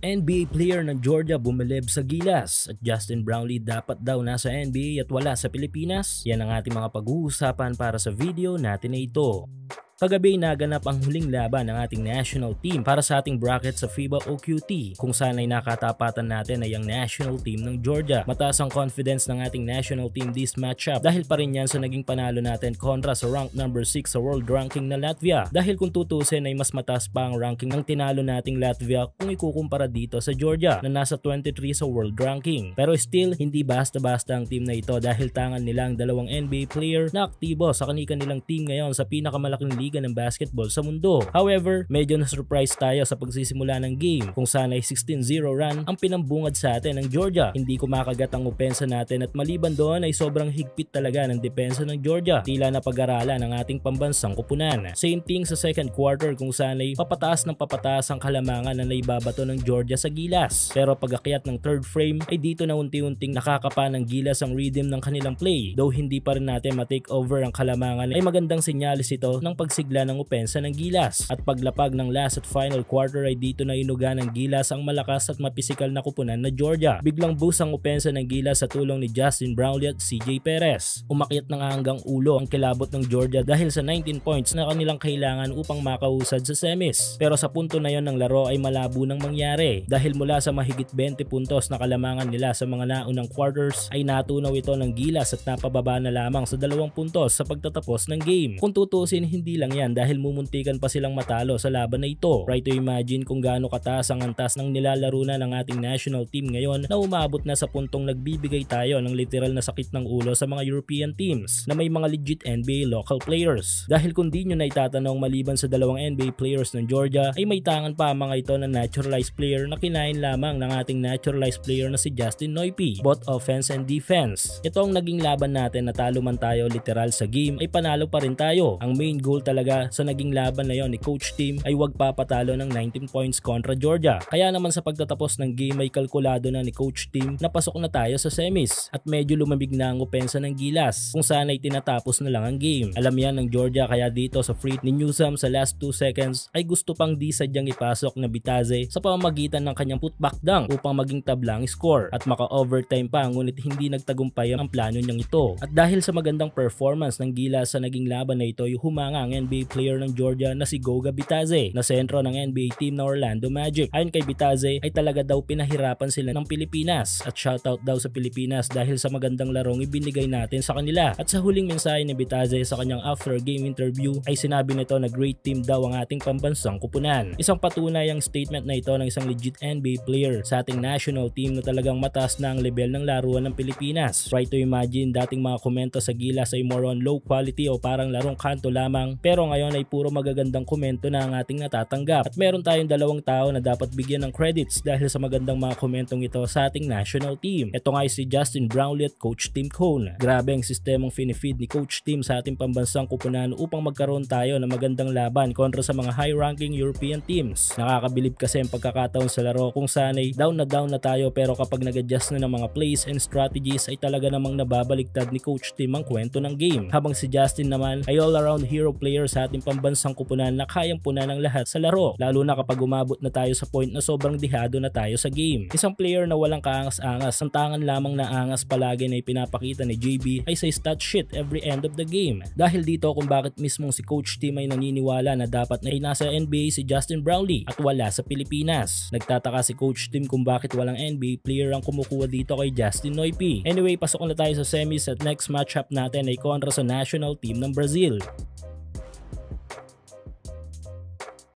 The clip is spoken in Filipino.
NBA player ng Georgia bumilib sa Gilas at Justin Brownlee dapat daw nasa NBA at wala sa Pilipinas. Yan ang ating mga pag-uusapan para sa video natin na ito. Kagabi naganap ang huling laban ng ating national team para sa ating bracket sa FIBA OQT kung saan ay nakatapatan natin ay ang national team ng Georgia. Mataas ang confidence ng ating national team this matchup dahil pa rin yan sa naging panalo natin kontra sa rank number 6 sa world ranking na Latvia. Dahil kung tutusin ay mas mataas pa ang ranking ng tinalo nating Latvia kung ikukumpara dito sa Georgia na nasa 23 sa world ranking. Pero still, hindi basta-basta ang team na ito dahil tangan nila ang dalawang NBA player na aktibo sa kanilang team ngayon sa pinakamalaking liga ng basketball sa mundo. However, medyo na-surprise tayo sa pagsisimula ng game kung saan ay 16-0 run ang pinambungad sa atin ng Georgia. Hindi kumakagat ang opensa natin at maliban doon ay sobrang higpit talaga ng depensa ng Georgia. Tila na pag-aralan ng ating pambansang kupunan. Same thing sa second quarter kung saan ay papataas ang kalamangan na naibabato ng Georgia sa Gilas. Pero pag-akyat ng third frame ay dito na unti-unting nakakapa ng Gilas ang rhythm ng kanilang play. Though hindi pa rin natin ma-take over ang kalamangan ay magandang sinyalis ito ng pagsigla ng opensa ng Gilas. At paglapag ng last at final quarter ay dito na inuga ng Gilas ang malakas at mapisikal na kupunan na Georgia. Biglang boost ang opensa ng Gilas sa tulong ni Justin Brownlee at CJ Perez. Umakyat na nga hanggang ulo ang kilabot ng Georgia dahil sa 19 points na kanilang kailangan upang makausad sa semis. Pero sa punto na yon ng laro ay malabo nang mangyari dahil mula sa mahigit 20 puntos na kalamangan nila sa mga naunang quarters ay natunaw ito ng Gilas at napababa na lamang sa 2 puntos sa pagtatapos ng game. Kung tutusin, hindi lang yan dahil mumuntikan pa silang matalo sa laban na ito. Try to imagine kung gaano kataas ang antas ng nilalaro na ng ating national team ngayon na umabot na sa puntong nagbibigay tayo ng literal na sakit ng ulo sa mga European teams na may mga legit NBA local players. Dahil kung di nyo na itatanong, maliban sa dalawang NBA players ng Georgia ay may tangan pa mga ito na naturalized player na kinain lamang ng ating naturalized player na si Justin Noipy, both offense and defense. Ito ang naging laban natin, natalo man tayo literal sa game ay panalo pa rin tayo. Ang main goal talaga sa naging laban na yon ni Coach Tim ay wag papatalo ng 19 points kontra Georgia. Kaya naman sa pagtatapos ng game ay kalkulado na ni Coach Tim na pasok na tayo sa semis at medyo lumamig na ang opensa ng Gilas kung saan ay tinatapos na lang ang game. Alam yan ng Georgia kaya dito sa free ni Newsome sa last 2 seconds ay gusto pang di sadyang ipasok na Bitadze sa pamamagitan ng kanyang putback dunk upang maging tablang score at maka-overtime pa ngunit hindi nagtagumpay ang plano niyang ito. At dahil sa magandang performance ng Gilas sa naging laban na ito ay humanga ang NBA player ng Georgia na si Goga Bitadze na sentro ng NBA team na Orlando Magic. Ayon kay Bitadze ay talaga daw pinahirapan sila ng Pilipinas at shoutout daw sa Pilipinas dahil sa magandang larong ibinigay natin sa kanila. At sa huling mensahe ni Bitadze sa kanyang after game interview ay sinabi nito na great team daw ang ating pambansang kupunan. Isang patunay ang statement na ito ng isang legit NBA player sa ating national team na talagang mataas na ang level ng laruan ng Pilipinas. Try to imagine dating mga komento sa Gilas ay more on low quality o parang larong kanto lamang, pero ngayon ay puro magagandang komento na ang ating natatanggap. At meron tayong dalawang tao na dapat bigyan ng credits dahil sa magandang mga komentong ito sa ating national team. Ito nga ay si Justin Brownlee at Coach Tim Cone. Grabe ang sistemang finifeed ni Coach Tim sa ating pambansang kupunan upang magkaroon tayo ng magandang laban kontra sa mga high-ranking European teams. Nakakabilib kasi ang pagkakataon sa laro kung saan ay down na tayo pero kapag nag-adjust na ng mga plays and strategies ay talaga namang nababaliktad ni Coach Tim ang kwento ng game. Habang si Justin naman ay all-around hero player sa ating pambansang kupunan na kayang punan ng lahat sa laro, lalo na kapag umabot na tayo sa point na sobrang dihado na tayo sa game. Isang player na walang kaangas-angas, ang tangan lamang na angas palagi na ipinapakita ni JB ay sa stat sheet every end of the game. Dahil dito kung bakit mismong si Coach Tim ay naniniwala na dapat na nasa NBA si Justin Brownlee at wala sa Pilipinas. Nagtataka si Coach Tim kung bakit walang NBA player ang kumukuha dito kay Justin Noipy. Anyway, pasok na tayo sa semis at next matchup natin ay kontra sa national team ng Brazil.